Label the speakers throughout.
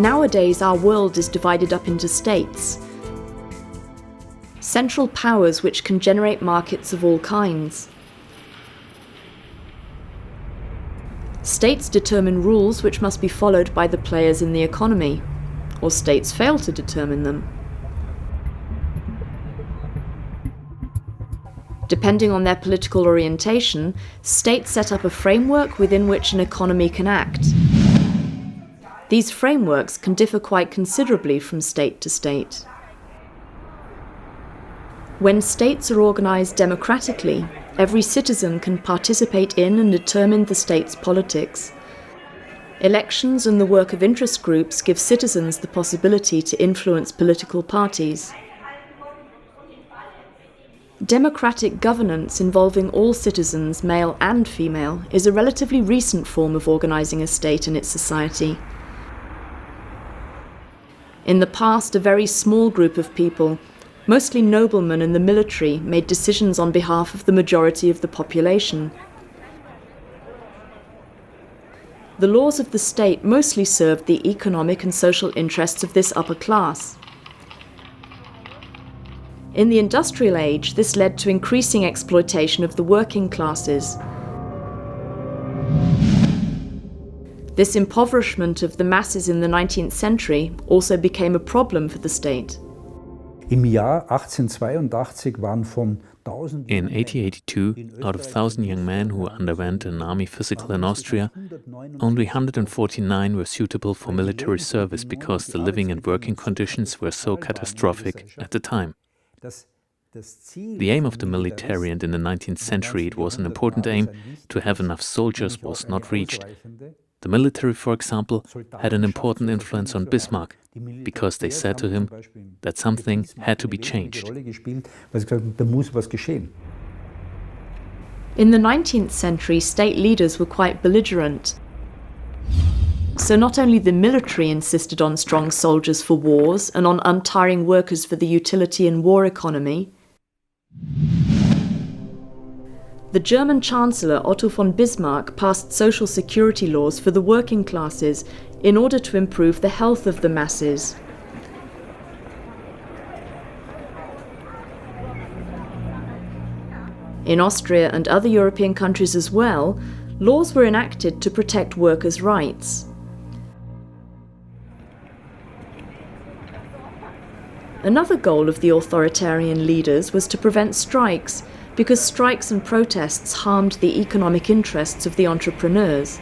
Speaker 1: Nowadays, our world is divided up into states, central powers which can generate markets of all kinds. States determine rules which must be followed by the players in the economy, or states fail to determine them. Depending on their political orientation, states set up a framework within which an economy can act. These frameworks can differ quite considerably from state to state. When states are organized democratically, every citizen can participate in and determine the state's politics. Elections and the work of interest groups give citizens the possibility to influence political parties. Democratic governance involving all citizens, male and female, is a relatively recent form of organizing a state and its society. In the past, a very small group of people, mostly noblemen and the military, made decisions on behalf of the majority of the population. The laws of the state mostly served the economic and social interests of this upper class. In the industrial age, this led to increasing exploitation of the working classes. This impoverishment of the masses in the 19th century also became a problem for the state.
Speaker 2: Im Jahr 1882 waren von 1000
Speaker 3: In 1882, out of 1,000 young men who underwent an army physical in Austria, only 149 were suitable for military service because the living and working conditions were so catastrophic at the time. The aim of the military, and in the 19th century it was an important aim, to have enough soldiers was not reached. The military, for example, had an important influence on Bismarck, because they said to him that something had to be changed.
Speaker 1: In the 19th century, state leaders were quite belligerent. So not only the military insisted on strong soldiers for wars and on untiring workers for the utility and war economy. The German Chancellor Otto von Bismarck passed social security laws for the working classes in order to improve the health of the masses. In Austria and other European countries as well, laws were enacted to protect workers' rights. Another goal of the authoritarian leaders was to prevent strikes, because strikes and protests harmed the economic interests of the entrepreneurs.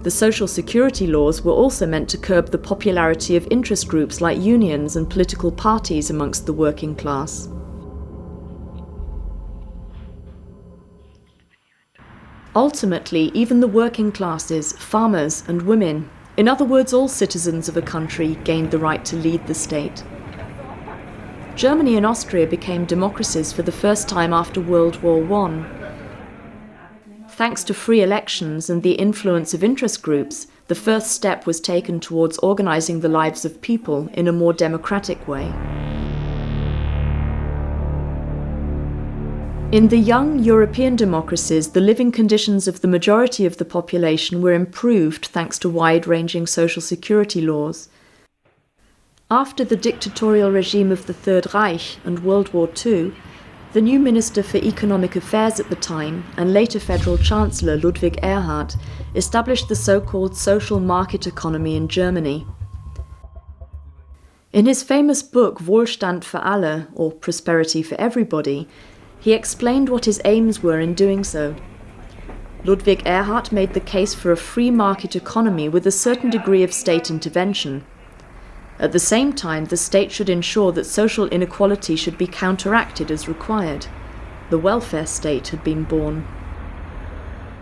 Speaker 1: The social security laws were also meant to curb the popularity of interest groups like unions and political parties amongst the working class. Ultimately, even the working classes, farmers and women, in other words, all citizens of a country, gained the right to lead the state. Germany and Austria became democracies for the first time after World War I. Thanks to free elections and the influence of interest groups, the first step was taken towards organizing the lives of people in a more democratic way. In the young European democracies, the living conditions of the majority of the population were improved thanks to wide-ranging social security laws. After the dictatorial regime of the Third Reich and World War II, the new Minister for Economic Affairs at the time, and later Federal Chancellor Ludwig Erhard, established the so-called social market economy in Germany. In his famous book Wohlstand für alle, or Prosperity for Everybody, he explained what his aims were in doing so. Ludwig Erhard made the case for a free market economy with a certain degree of state intervention. At the same time, the state should ensure that social inequality should be counteracted as required. The welfare state had been born.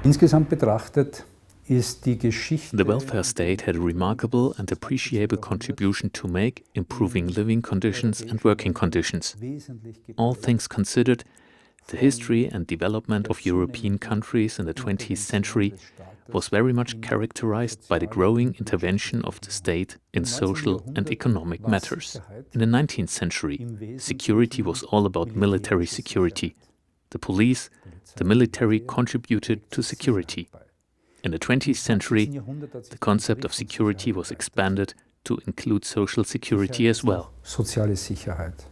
Speaker 2: Insgesamt betrachtet ist die Geschichte
Speaker 3: The welfare state had a remarkable and appreciable contribution to make, improving living conditions and working conditions. All things considered, the history and development of European countries in the 20th century was very much characterized by the growing intervention of the state in social and economic matters. In the 19th century, security was all about military security. The police, the military contributed to security. In the 20th century, the concept of security was expanded to include social security as well.
Speaker 2: Soziale Sicherheit.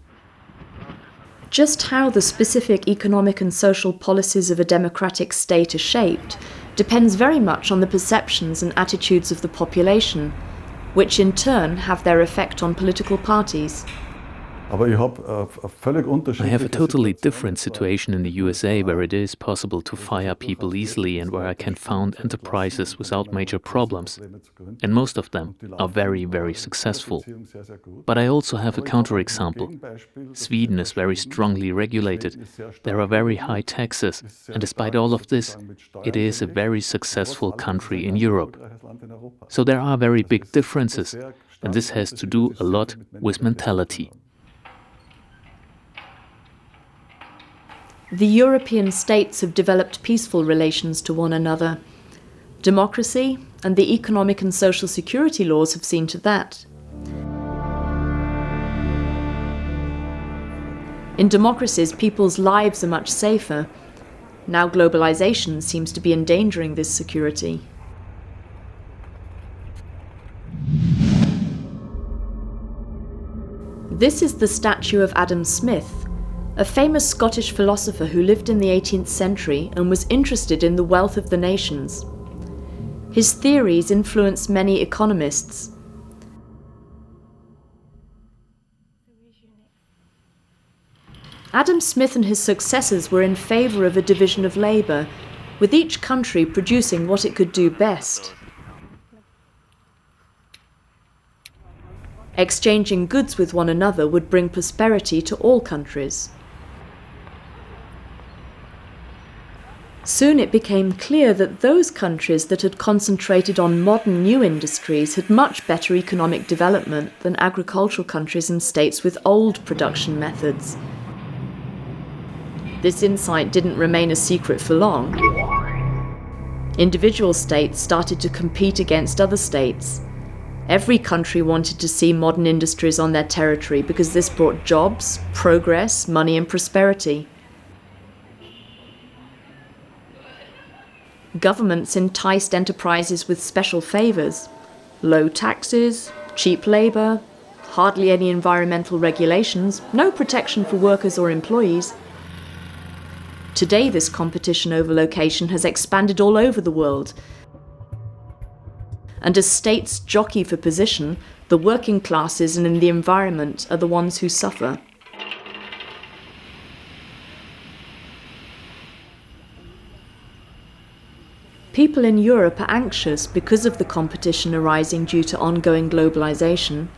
Speaker 1: Just how the specific economic and social policies of a democratic state are shaped depends very much on the perceptions and attitudes of the population, which in turn have their effect on political parties.
Speaker 3: I have a totally different situation in the USA, where it is possible to fire people easily and where I can found enterprises without major problems. And most of them are very, very successful. But I also have a counterexample. Sweden is very strongly regulated. There are very high taxes. And despite all of this, it is a very successful country in Europe. So there are very big differences. And this has to do a lot with mentality.
Speaker 1: The European states have developed peaceful relations to one another. Democracy and the economic and social security laws have seen to that. In democracies, people's lives are much safer. Now globalization seems to be endangering this security. This is the statue of Adam Smith, a famous Scottish philosopher who lived in the 18th century and was interested in the wealth of the nations. His theories influenced many economists. Adam Smith and his successors were in favour of a division of labour, with each country producing what it could do best. Exchanging goods with one another would bring prosperity to all countries. Soon it became clear that those countries that had concentrated on modern new industries had much better economic development than agricultural countries and states with old production methods. This insight didn't remain a secret for long. Individual states started to compete against other states. Every country wanted to see modern industries on their territory because this brought jobs, progress, money and prosperity. Governments enticed enterprises with special favours: low taxes, cheap labour, hardly any environmental regulations, no protection for workers or employees. Today, this competition over location has expanded all over the world. And as states jockey for position, the working classes and in the environment are the ones who suffer. People in Europe are anxious because of the competition arising due to ongoing globalization.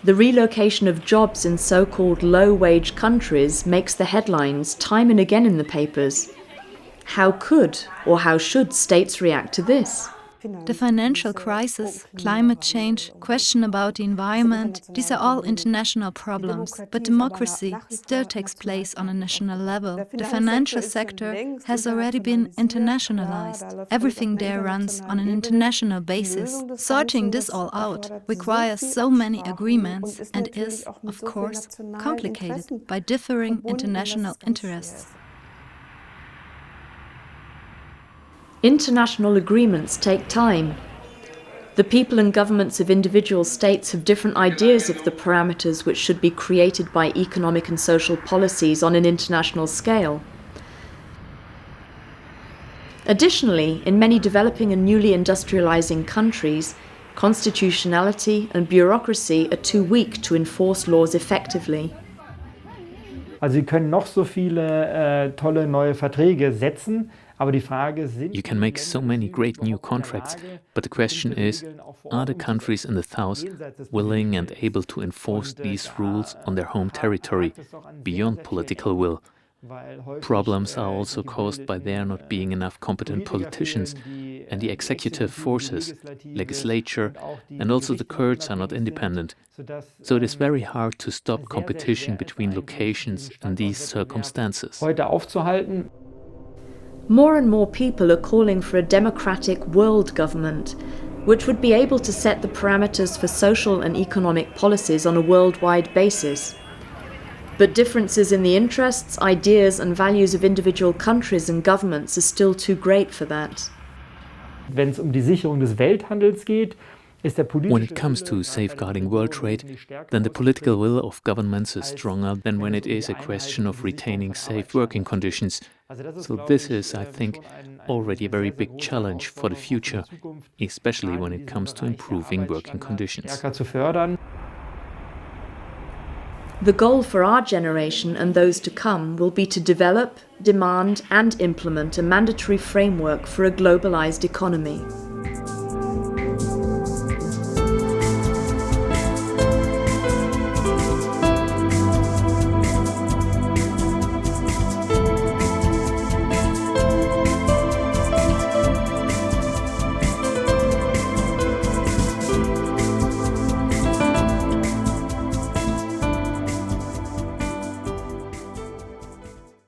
Speaker 1: The relocation of jobs in so-called low-wage countries makes the headlines time and again in the papers. How could or how should states react to this?
Speaker 4: The financial crisis, climate change, question about the environment, these are all international problems, but democracy still takes place on a national level. The financial sector has already been internationalized. Everything there runs on an international basis. Sorting this all out requires so many agreements and is, of course, complicated by differing international interests.
Speaker 1: International agreements take time. The people and governments of individual states have different ideas of the parameters which should be created by economic and social policies on an international scale. Additionally, in many developing and newly industrializing countries, constitutionality and bureaucracy are too weak to enforce laws effectively.
Speaker 5: Also Sie können noch so viele tolle neue Verträge setzen.
Speaker 3: You can make so many great new contracts, but the question is, are the countries in the South willing and able to enforce these rules on their home territory, beyond political will? Problems are also caused by there not being enough competent politicians, and the executive forces, legislature, and also the courts are not independent. So it is very hard to stop competition between locations in these circumstances.
Speaker 1: More and more people are calling for a democratic world government, which would be able to set the parameters for social and economic policies on a worldwide basis. But differences in the interests, ideas and values of individual countries and governments are still too great for that.
Speaker 5: Wenn es die Sicherung des Welthandels geht,
Speaker 3: when it comes to safeguarding world trade, then the political will of governments is stronger than when it is a question of retaining safe working conditions. So this is, I think, already a very big challenge for the future, especially when it comes to improving working conditions.
Speaker 1: The goal for our generation and those to come will be to develop, demand and implement a mandatory framework for a globalized economy.